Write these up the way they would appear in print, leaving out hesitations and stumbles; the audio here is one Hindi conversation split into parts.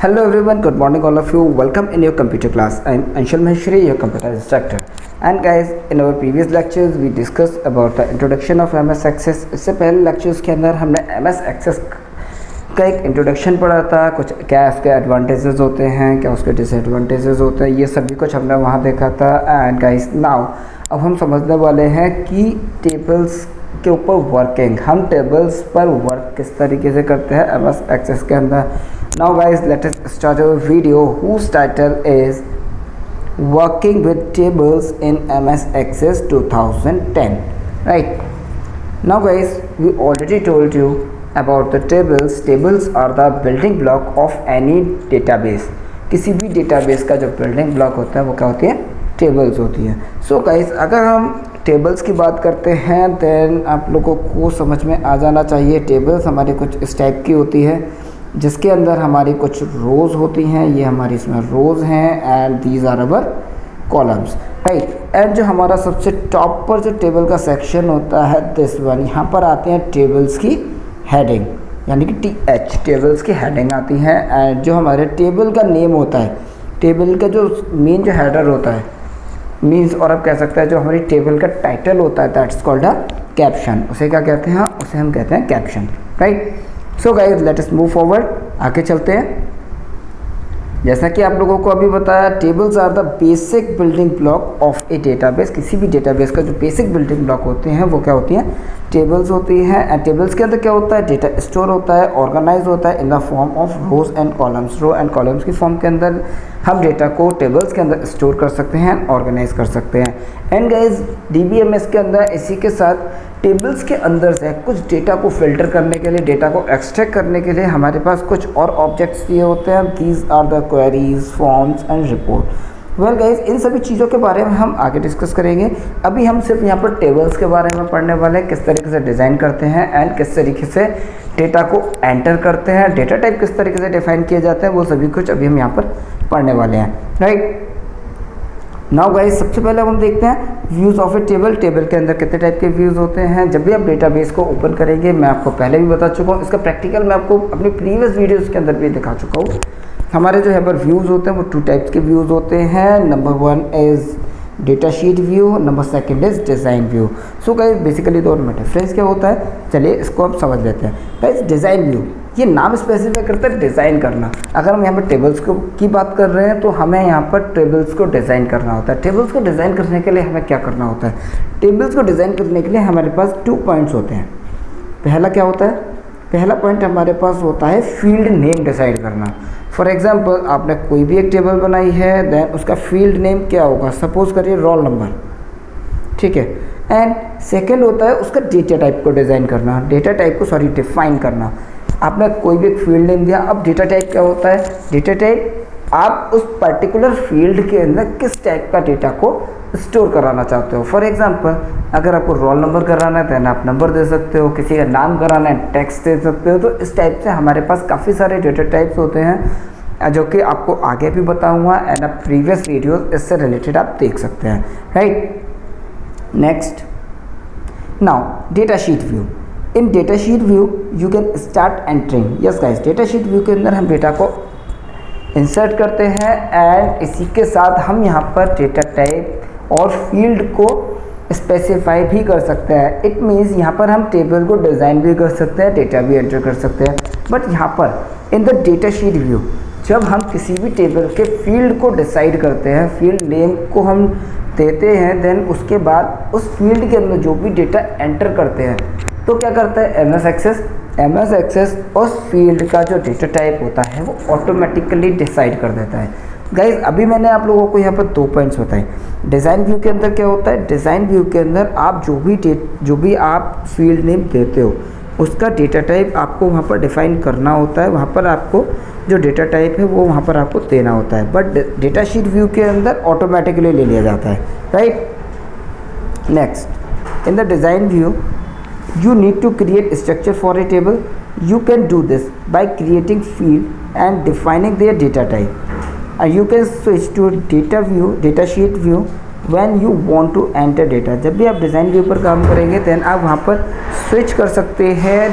Hello everyone, good morning all of you. Welcome in your computer class. I am Anshul Maheshwari, your computer instructor. And guys, in our previous lectures we discussed about the introduction of MS Access. इससे पहले lectures के अंदर हमने MS Access का एक इंट्रोडक्शन पढ़ा था, कुछ क्या उसके एडवांटेजेस होते हैं, क्या उसके डिसएडवांटेजेस होते हैं, ये सभी कुछ हमने वहाँ देखा था. एंड गाइस नाउ अब हम समझने वाले हैं कि टेबल्स के ऊपर वर्किंग, हम टेबल्स पर वर्क किस तरीके से करते हैं MS Access के अंदर. Now guys, let us start our video whose title is Working with Tables in MS Access 2010. Right. Now guys, we already told you about the tables. Tables are the building block of any database. किसी भी database का जो building block होता है वो क्या होती है? Tables होती है. So guys, अगर हम टेबल्स की बात करते हैं देन आप लोगों को समझ में आ जाना चाहिए. टेबल्स हमारी कुछ इस टाइप की होती है जिसके अंदर हमारी कुछ रोज़ होती हैं. ये हमारी इसमें रोज़ हैं and these are our columns, right. And जो हमारा सबसे टॉप पर जो टेबल का सेक्शन होता है दिस वन, यहाँ पर आते हैं टेबल्स की हेडिंग, यानी कि TH टेबल्स की हेडिंग आती है. एंड जो हमारे टेबल का नेम होता है, टेबल का जो मेन जो हेडर होता है मीन्स, और आप कह सकते हैं जो हमारी टेबल का टाइटल होता है दैट्स कॉल्ड अ कैप्शन. उसे क्या कहते हैं? उसे हम कहते हैं caption, right. So guys let us move forward, आगे चलते हैं. जैसा कि आप लोगों को अभी बताया, tables are the basic building block of a database. किसी भी डेटाबेस का जो बेसिक बिल्डिंग ब्लॉक होते हैं वो क्या होती हैं? टेबल्स होती हैं. एंड टेबल्स के अंदर क्या होता है? डेटा स्टोर होता है, ऑर्गेनाइज होता है in the form of rows and columns. Row and columns की फॉर्म के अंदर हम डेटा को टेबल्स के अंदर स्टोर कर सकते हैं, ऑर्गेनाइज कर सकते हैं. एंड गाइज DBMS के अंदर इसी के साथ टेबल्स के अंदर से कुछ डेटा को फिल्टर करने के लिए, डेटा को एक्सट्रैक्ट करने के लिए हमारे पास कुछ और ऑब्जेक्ट्स दिए होते हैं. These are the queries, forms and report. Well guys, इन सभी चीज़ों के बारे में हम आगे डिस्कस करेंगे. अभी हम सिर्फ यहाँ पर टेबल्स के बारे में पढ़ने वाले हैं, किस तरीके से डिज़ाइन करते हैं एंड किस तरीके से डेटा को एंटर करते हैं, डेटा टाइप किस तरीके से डिफाइन किए जाते हैं, वो सभी कुछ अभी हम यहाँ पर पढ़ने वाले हैं, राइट. नाउ गाइस, सबसे पहले हम देखते हैं views of A table. Table के अंदर कितने टाइप के व्यूज़ होते हैं. जब भी आप डेटाबेस को ओपन करेंगे, मैं आपको पहले भी बता चुका हूँ, इसका प्रैक्टिकल मैं आपको अपनी प्रीवियस वीडियोज़ के अंदर भी दिखा चुका हूँ. हमारे जो यहाँ पर व्यूज़ होते हैं वो 2 टाइप्स के व्यूज़ होते हैं. Number 1 is data sheet view, number 2 is design view. So guys basically दोनों में डिफरेंस क्या होता है, चलिए इसको आप समझ लेते हैं. गाइस डिज़ाइन व्यू ये नाम स्पेसिफाई करता है डिज़ाइन करना. अगर हम यहाँ पर टेबल्स को की बात कर रहे हैं तो हमें यहाँ पर टेबल्स को डिज़ाइन करना होता है. टेबल्स को डिज़ाइन करने के लिए हमें क्या करना होता है? टेबल्स को डिज़ाइन करने के लिए हमारे पास 2 पॉइंट्स होते हैं. पहला क्या होता है? पहला पॉइंट हमारे पास होता है फील्ड नेम डिसाइड करना. फॉर एग्जाम्पल, आपने कोई भी एक टेबल बनाई है, देन उसका फील्ड नेम क्या होगा? सपोज करिए रोल नंबर, ठीक है. एंड सेकेंड होता है उसका डेटा टाइप को डिज़ाइन करना, डेटा टाइप को डिफाइन करना. आपने कोई भी एक फील्ड नेम दिया. अब डेटा टाइप क्या होता है? डेटा टाइप आप उस पर्टिकुलर फील्ड के अंदर किस टाइप का डेटा को स्टोर कराना चाहते हो. फॉर एग्जांपल, अगर आपको रोल नंबर कराना है तो आप नंबर दे सकते हो, किसी का नाम कराना है टेक्स्ट दे सकते हो. तो इस टाइप से हमारे पास काफ़ी सारे डेटा टाइप्स होते हैं जो कि आपको आगे भी बताऊँगा एंड प्रीवियस वीडियोज़ इससे रिलेटेड आप देख सकते हैं, right. Next, now data sheet view. In data sheet view you can start entering. Yes guys, data sheet view के अंदर हम डेटा को इंसर्ट करते हैं एंड इसी के साथ हम यहाँ पर डेटा टाइप और फील्ड को स्पेसिफाई भी कर सकते हैं. इट मीन्स यहाँ पर हम टेबल को डिज़ाइन भी कर सकते हैं, डेटा भी एंटर कर सकते हैं. बट यहाँ पर in the data sheet view जब हम किसी भी टेबल के फील्ड को डिसाइड करते हैं, फील्ड नेम को हम देते हैं, देन उसके बाद उस फील्ड के अंदर जो भी डेटा एंटर करते हैं तो क्या करता है MS Access उस फील्ड का जो डेटा टाइप होता है वो ऑटोमेटिकली डिसाइड कर देता है. गाइज अभी मैंने आप लोगों को यहाँ पर 2 पॉइंट्स बताए. डिज़ाइन व्यू के अंदर क्या होता है? डिज़ाइन व्यू के अंदर आप जो भी आप फील्ड नेम देते हो उसका डेटा टाइप आपको वहाँ पर डिफाइन करना होता है. वहाँ पर आपको जो डेटा टाइप है वो वहाँ पर आपको देना होता है. बट डेटा शीट व्यू के अंदर ऑटोमेटिकली ले लिया जाता है, right. Next, in the design view you need to create a structure for a table. You can do this by creating field and defining their data type. And you can switch to data sheet view when you want to enter data. जब भी आप डिज़ाइन व्यू पर काम करेंगे देन आप वहाँ पर स्विच कर सकते हैं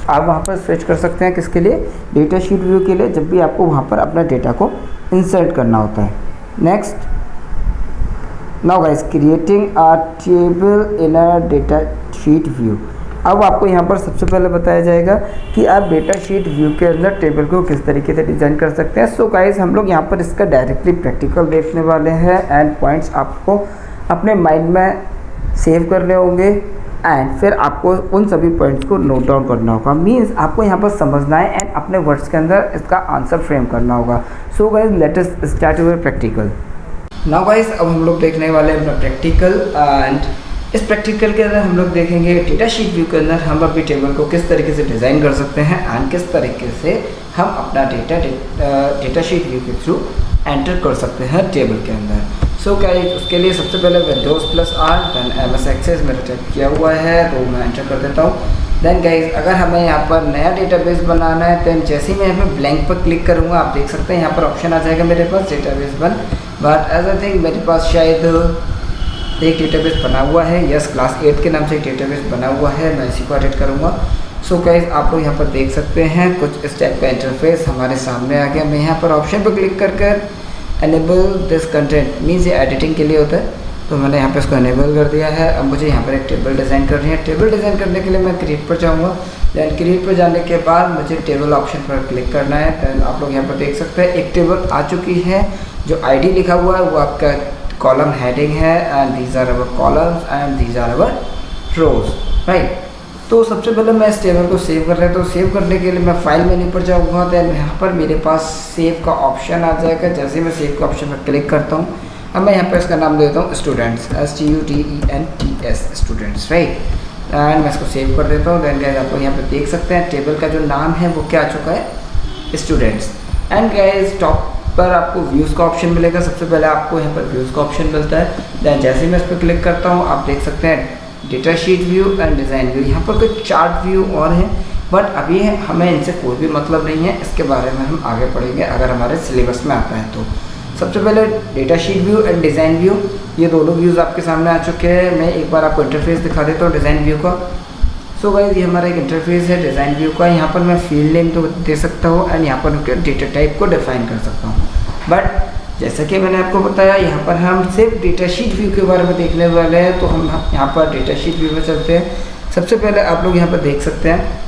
आप वहाँ पर स्विच कर सकते हैं किसके लिए, डेटा शीट व्यू के लिए, जब भी आपको वहाँ पर अपना डेटा को इंसर्ट करना होता है। Next, now guys creating a table in a data sheet view. अब आपको यहाँ पर सबसे पहले बताया जाएगा कि आप डेटा शीट व्यू के अंदर टेबल को किस तरीके से डिज़ाइन कर सकते हैं। सो गाइस हम लोग यहाँ पर इसका डायरेक्टली प्रैक्टिकल देखने वाले हैं एंड पॉइंट्स आपको अपने माइंड में सेव करने होंगे एंड फिर आपको उन सभी पॉइंट्स को नोट डाउन करना होगा। मीन्स आपको यहाँ पर समझना है एंड अपने वर्ड्स के अंदर इसका आंसर फ्रेम करना होगा। So guys let us start your practical. Now guys अब हम लोग देखने वाले हैं अपना प्रैक्टिकल एंड इस प्रैक्टिकल के अंदर हम लोग देखेंगे डेटा शीट व्यू के अंदर हम अपनी टेबल को किस तरीके से डिज़ाइन कर सकते हैं एंड किस तरीके से हम अपना डेटा शीट व्यू के थ्रू एंटर कर सकते हैं टेबल के अंदर। सो गाइस उसके लिए सबसे पहले Windows+R देन MS Access मेरा टाइप किया हुआ है तो मैं एंटर कर देता हूँ। देन गाइस अगर हमें यहाँ पर नया डेटाबेस बनाना है तो जैसे ही मैं यहाँ पर ब्लैंक पर क्लिक करूँगा आप देख सकते हैं यहाँ पर ऑप्शन आ जाएगा मेरे पास डेटाबेस बन, बट एज आई थिंक मेरे पास शायद एक डेटाबेस बना हुआ है, यस क्लास 8 के नाम से एक डेटाबेस बना हुआ है, मैं इसी को एडिट करूँगा। सो गाइस आप लोग यहाँ पर देख सकते हैं कुछ इस टाइप का इंटरफेस हमारे सामने आ गया। मैं यहाँ पर ऑप्शन पर क्लिक कर एनेबल दिस कंटेंट, मीन्स ये एडिटिंग के लिए होता है, तो मैंने यहाँ पे इसको एनेबल कर दिया है। अब मुझे यहाँ पर एक टेबल डिज़ाइन करनी है। टेबल डिज़ाइन करने के लिए मैं क्रिएट पर जाऊँगा, दैन क्रिएट पर जाने के बाद मुझे टेबल ऑप्शन पर क्लिक करना है। दैन आप लोग यहाँ पर देख सकते हैं एक टेबल आ चुकी है, जो ID लिखा हुआ है वो आपका कॉलम हेडिंग है and these are our columns and these are our rows, right. तो सबसे पहले मैं इस टेबल को सेव कर रहा हूँ, तो सेव करने के लिए मैं फाइल मेन्यू पर जाऊँगा। देन यहाँ पर मेरे पास सेव का ऑप्शन आ जाएगा। जैसे मैं सेव के ऑप्शन पर क्लिक करता हूँ, अब मैं यहाँ पर इसका नाम देता हूँ students, STUDENTS students, right. And मैं इसको सेव कर देता हूँ। देन गाइस आप लोग यहाँ पर देख सकते हैं टेबल का जो नाम है वो क्या आ चुका है, स्टूडेंट्स। एंड गाइस टॉप पर आपको व्यूज़ का ऑप्शन मिलेगा। सबसे पहले आपको यहाँ पर व्यूज़ का ऑप्शन मिलता है। दैन जैसे ही मैं इस पर क्लिक करता हूँ आप देख सकते हैं data sheet view and design view, यहाँ पर कुछ चार्ट व्यू और हैं, बट अभी हमें इनसे कोई भी मतलब नहीं है, इसके बारे में हम आगे पढ़ेंगे अगर हमारे सिलेबस में आता है तो। सबसे पहले data sheet view and design view, ये दोनों व्यूज़ आपके सामने आ चुके हैं। मैं एक बार आपको इंटरफेस दिखा देता हूँ डिज़ाइन व्यू का। सो गाइस ये हमारा एक इंटरफेस है डिज़ाइन व्यू का। यहाँ पर मैं फील्ड नेम तो दे सकता हूँ एंड यहाँ पर डेटा टाइप को डिफाइन कर सकता हूँ, बट जैसा कि मैंने आपको बताया यहाँ पर हम सिर्फ डेटा शीट व्यू के बारे में देखने वाले हैं, तो हम यहाँ पर डेटा शीट व्यू में चलते हैं। सबसे पहले आप लोग यहाँ पर देख सकते हैं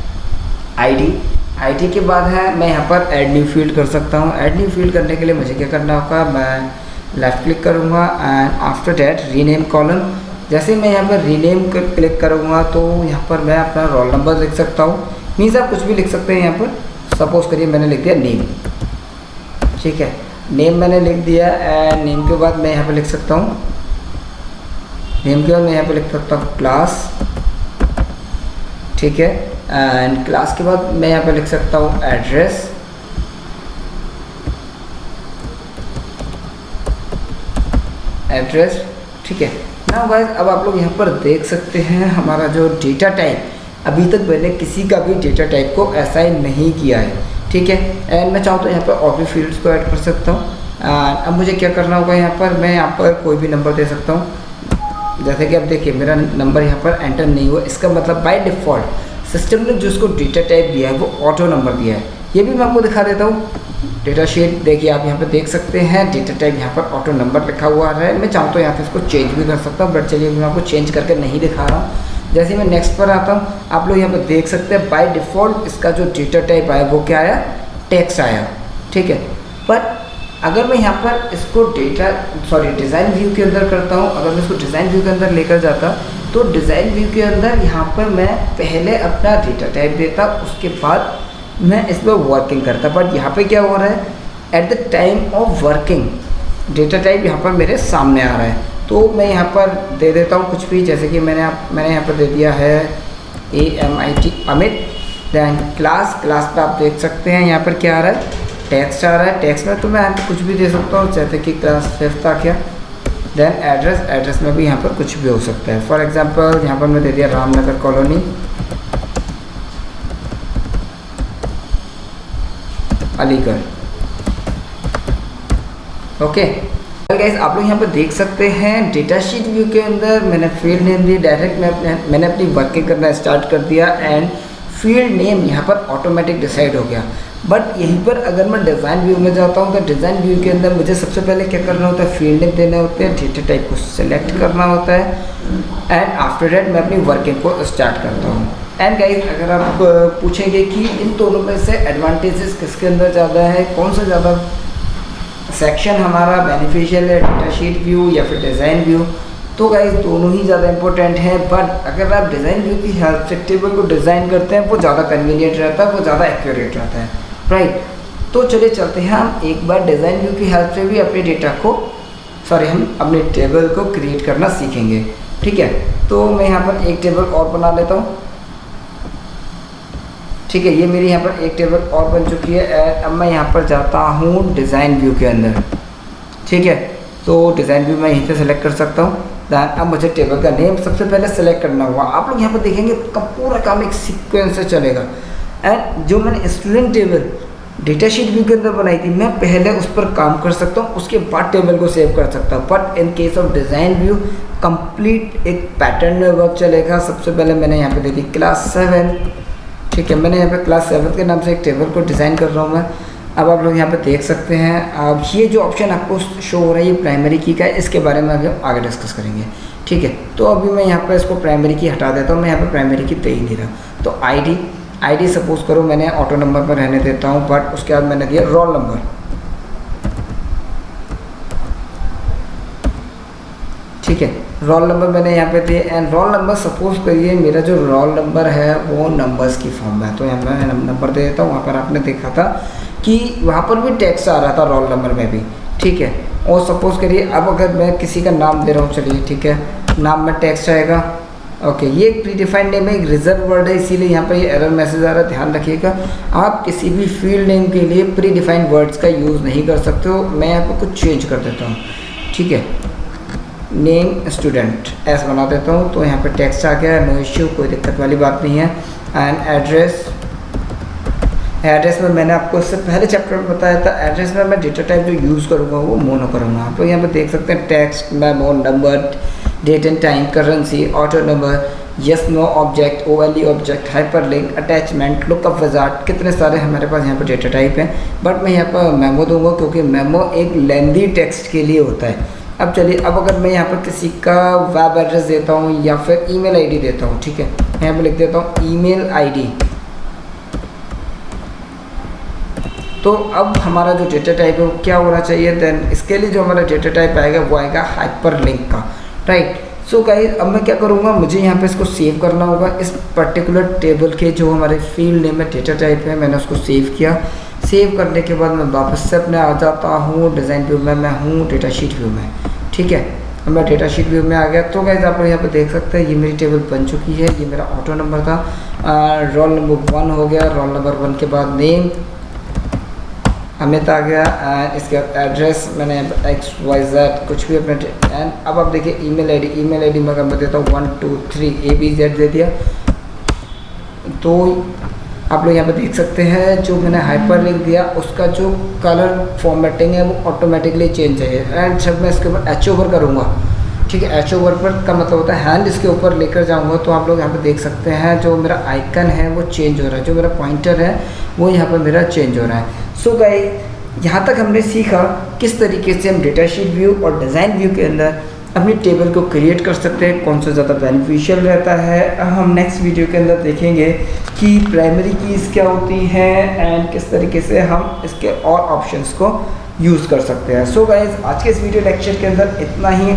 ID के बाद है मैं यहाँ पर ऐड न्यू फील्ड कर सकता हूँ। ऐड न्यू फील्ड करने के लिए मुझे क्या करना होगा, मैं लेफ़्ट क्लिक करूँगा and after that rename column. जैसे मैं यहाँ पर रीनेम क्लिक करूँगा तो यहाँ पर मैं अपना रोल नंबर लिख सकता हूँ, मीन्स आप कुछ भी लिख सकते हैं। यहाँ पर सपोज करिए मैंने लिख दिया नेम, ठीक है, नेम मैंने लिख दिया एंड नेम के बाद मैं यहाँ पे लिख सकता हूँ, नेम के बाद मैं यहाँ पे लिख सकता हूँ क्लास, ठीक है, एंड क्लास के बाद मैं यहाँ पे लिख सकता हूँ एड्रेस, ठीक है। नाउ गाइस अब आप लोग यहाँ पर देख सकते हैं हमारा जो डेटा टाइप, अभी तक मैंने किसी का भी डेटा टाइप को असाइन नहीं किया है, ठीक है। एंड मैं चाहूँ तो यहाँ पर और भी फील्ड्स को ऐड कर सकता हूँ। एंड अब मुझे क्या करना होगा, यहाँ पर मैं यहाँ पर कोई भी नंबर दे सकता हूँ। जैसे कि आप देखिए मेरा नंबर यहाँ पर एंटर नहीं हुआ, इसका मतलब बाय डिफ़ॉल्ट सिस्टम ने जिसको डेटा टाइप दिया है वो ऑटो नंबर दिया है। ये भी मैं आपको दिखा देता हूँ। डेटा शीट देखिए आप यहाँ पर देख सकते हैं डेटा टाइप यहाँ पर ऑटो नंबर लिखा हुआ है। मैं चाहूँ तो यहाँ पर इसको चेंज भी कर सकता हूँ, बट चलिए मैं आपको चेंज करके नहीं दिखा रहा हूँ। जैसे मैं नेक्स्ट पर आता हूँ, आप लोग यहाँ पर देख सकते हैं बाय डिफ़ॉल्ट इसका जो डेटा टाइप आया वो क्या आया, टेक्स्ट आया, ठीक है। पर अगर मैं यहाँ पर इसको डिज़ाइन व्यू के अंदर करता हूँ, अगर मैं इसको डिज़ाइन व्यू के अंदर लेकर जाता तो डिज़ाइन व्यू के अंदर यहाँ पर मैं पहले अपना डेटा टाइप देता, उसके बाद मैं इस पर वर्किंग करता। बट यहाँ पे क्या हो रहा है, at the time of working data type यहाँ पर मेरे सामने आ रहा है, तो मैं यहाँ पर दे देता हूँ कुछ भी। जैसे कि मैंने यहाँ पर दे दिया है AMIT अमित। दैन क्लास पर आप देख सकते हैं यहाँ पर क्या आ रहा है, टेक्स्ट आ रहा है। टेक्स्ट में तो मैं यहाँ पर कुछ भी दे सकता हूँ, जैसे कि क्लास 5th आ गया। देन एड्रेस में भी यहाँ पर कुछ भी हो सकता है। फॉर एग्जांपल यहाँ पर मैं दे दिया Ramnagar colony, Aligarh, okay. Guys आप लोग यहाँ पर देख सकते हैं डेटा शीट व्यू के अंदर मैंने फील्ड नेम दी, डायरेक्ट मैंने अपनी वर्किंग करना स्टार्ट कर दिया एंड फील्ड नेम यहाँ पर ऑटोमेटिक डिसाइड हो गया। बट यहीं पर अगर मैं डिज़ाइन व्यू में जाता हूँ तो डिज़ाइन व्यू के अंदर मुझे सबसे पहले क्या करना होता है, फील्ड नेम देने होते हैं, डेटा टाइप को सिलेक्ट करना होता है एंड आफ्टर दैट मैं अपनी वर्किंग को स्टार्ट करता हूँ। एंड गाइस अगर आप पूछेंगे कि इन दोनों में से एडवांटेजेस किसके अंदर ज़्यादा है, कौन सा ज़्यादा सेक्शन हमारा बेनिफिशियल है, डेटा शीट व्यू या फिर डिज़ाइन व्यू, तो गाइस दोनों ही ज़्यादा इंपॉर्टेंट है। बट अगर आप डिज़ाइन व्यू की हेल्प से टेबल को डिज़ाइन करते हैं वो ज़्यादा कन्वीनियंट रहता है, वो ज़्यादा एक्यूरेट रहता है, राइट। तो चलिए चलते हैं हम एक बार डिज़ाइन व्यू की हेल्प से भी अपने डेटा को हम अपने टेबल को क्रिएट करना सीखेंगे, ठीक है। तो मैं यहाँ पर एक टेबल और बना लेता हूँ, ठीक है। ये मेरी यहाँ पर एक टेबल और बन चुकी है। अब मैं यहाँ पर जाता हूँ डिज़ाइन व्यू के अंदर, ठीक है। तो डिज़ाइन व्यू मैं यहीं से सेलेक्ट कर सकता हूँ। अब मुझे टेबल का नेम सबसे पहले सेलेक्ट करना होगा। आप लोग यहाँ पर देखेंगे पूरा काम एक सीक्वेंस से चलेगा। एंड जो मैंने student table data sheet view के अंदर बनाई थी, मैं पहले उस पर काम कर सकता हूँ, उसके बाद टेबल को सेव कर सकता हूँ। But in case of design view complete एक पैटर्न में वर्क चलेगा। सबसे पहले मैंने यहाँ पे देखी क्लास 7, ठीक है। मैंने यहाँ पे क्लास 7 के नाम से एक टेबल को डिज़ाइन कर रहा हूँ मैं। अब आप लोग यहाँ पे देख सकते हैं, अब ये जो ऑप्शन आपको शो हो रहा है ये प्राइमरी की का है, इसके बारे में अभी हम आगे डिस्कस करेंगे, ठीक है। तो अभी मैं यहाँ पर इसको प्राइमरी की हटा देता हूँ, मैं यहाँ पर प्राइमरी की दे ही नहीं रहा। तो आईडी सपोज करो मैंने ऑटो नंबर पर रहने देता हूँ, बट उसके बाद मैंने दिया रोल नंबर, ठीक है। रोल नंबर मैंने यहाँ पे दिए एंड रोल नंबर सपोज करिए मेरा जो रोल नंबर है वो नंबर्स की फॉर्म में है, तो यहाँ मैं नंबर दे देता हूँ। वहाँ पर आपने देखा था कि वहाँ पर भी टेक्स्ट आ रहा था रोल नंबर में भी, ठीक है। और सपोज करिए अब अगर मैं किसी का नाम दे रहा हूँ, चलिए ठीक है, नाम में टेक्स्ट आएगा, ओके। ये एक प्री डिफाइंड नेम है, एक रिजर्व वर्ड है, इसीलिए यहाँ पर ये एरर मैसेज आ रहा है। ध्यान रखिएगा आप किसी भी फील्ड नेम के लिए प्री डिफाइंड वर्ड्स का यूज़ नहीं कर सकते हो। मैं यहाँ पर कुछ चेंज कर देता हूँ, ठीक है। नेम स्टूडेंट ऐसा बना देता हूँ, तो यहाँ पे टेक्स्ट आ गया, नो इश्यू, कोई दिक्कत वाली बात नहीं है। एंड एड्रेस में मैंने आपको इससे पहले चैप्टर में बताया था, एड्रेस में मैं डेटा टाइप जो यूज़ करूँगा वो मोनो करूँगा। आप लोग यहाँ पे देख सकते हैं text, memo, number, date and time, currency, auto number, yes no object, OLE object, hyperlink, attachment, lookup wizard, कितने सारे हमारे पास यहाँ पर डेटा टाइप हैं। बट मैं यहाँ पर मेमो दूंगा क्योंकि मेमो एक लेंदी टेक्स्ट के लिए होता है। अब चलिए, अब अगर मैं यहाँ पर किसी का वेब एड्रेस देता हूँ या फिर ईमेल आईडी देता हूँ, ठीक है, यहाँ पर लिख देता हूँ ईमेल आईडी, तो अब हमारा जो डेटा टाइप है वो क्या होना चाहिए, देन इसके लिए जो हमारा डेटा टाइप आएगा वो आएगा हाइपरलिंक का, राइट। सो गाइस अब मैं क्या करूँगा, मुझे यहाँ पे इसको सेव करना होगा। इस पर्टिकुलर टेबल के जो हमारे फील्ड नेम है, डेटा टाइप है, मैंने उसको सेव किया। सेव करने के बाद मैं वापस से अपने आ जाता हूँ डिज़ाइन व्यू में, मैं हूँ डेटा शीट व्यू में, ठीक है। अब मैं डेटा शीट व्यू में आ गया। तो गाइस आप लोग यहाँ पे देख सकते हैं ये मेरी टेबल बन चुकी है। ये मेरा ऑटो नंबर था, रोल नंबर 1 हो गया, रोल नंबर 1 के बाद नेम अमित आ गया, इसके बाद एड्रेस मैंने XYZ कुछ भी अपने, एंड अब आप देखिए ईमेल आईडी मैं कर देता हूँ 1 2 3 ABZ दे दिया। तो आप लोग यहाँ पे देख सकते हैं जो मैंने हाइपरलिंक दिया उसका जो कलर फॉर्मेटिंग है वो ऑटोमेटिकली चेंज है। एंड जब मैं इसके ऊपर एच ओवर करूँगा, ठीक है, एच ओवर पर का मतलब होता है हैंड इसके ऊपर लेकर जाऊँगा, तो आप लोग यहाँ पे देख सकते हैं जो मेरा आइकन है वो चेंज हो रहा है, जो मेरा पॉइंटर है वो यहाँ पर मेरा चेंज हो रहा है। सो गाइस यहाँ तक हमने सीखा किस तरीके से हम डेटा शीट व्यू और डिज़ाइन व्यू के अंदर अपनी टेबल को क्रिएट कर सकते हैं, कौन सा ज़्यादा बेनिफिशियल रहता है। हम नेक्स्ट वीडियो के अंदर देखेंगे कि प्राइमरी कीज़ क्या होती हैं एंड किस तरीके से हम इसके और ऑप्शंस को यूज़ कर सकते हैं। सो गाइस आज के इस वीडियो लेक्चर के अंदर इतना ही।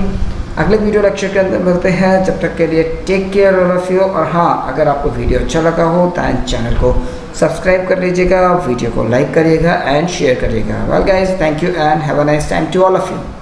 अगले वीडियो लेक्चर के अंदर मिलते हैं, जब तक के लिए take care all of you. और हाँ, अगर आपको वीडियो अच्छा लगा हो तो चैनल को सब्सक्राइब कर लीजिएगा, वीडियो को लाइक करिएगा एंड शेयर करिएगा। Well guys, thank you and have a nice time to all of you.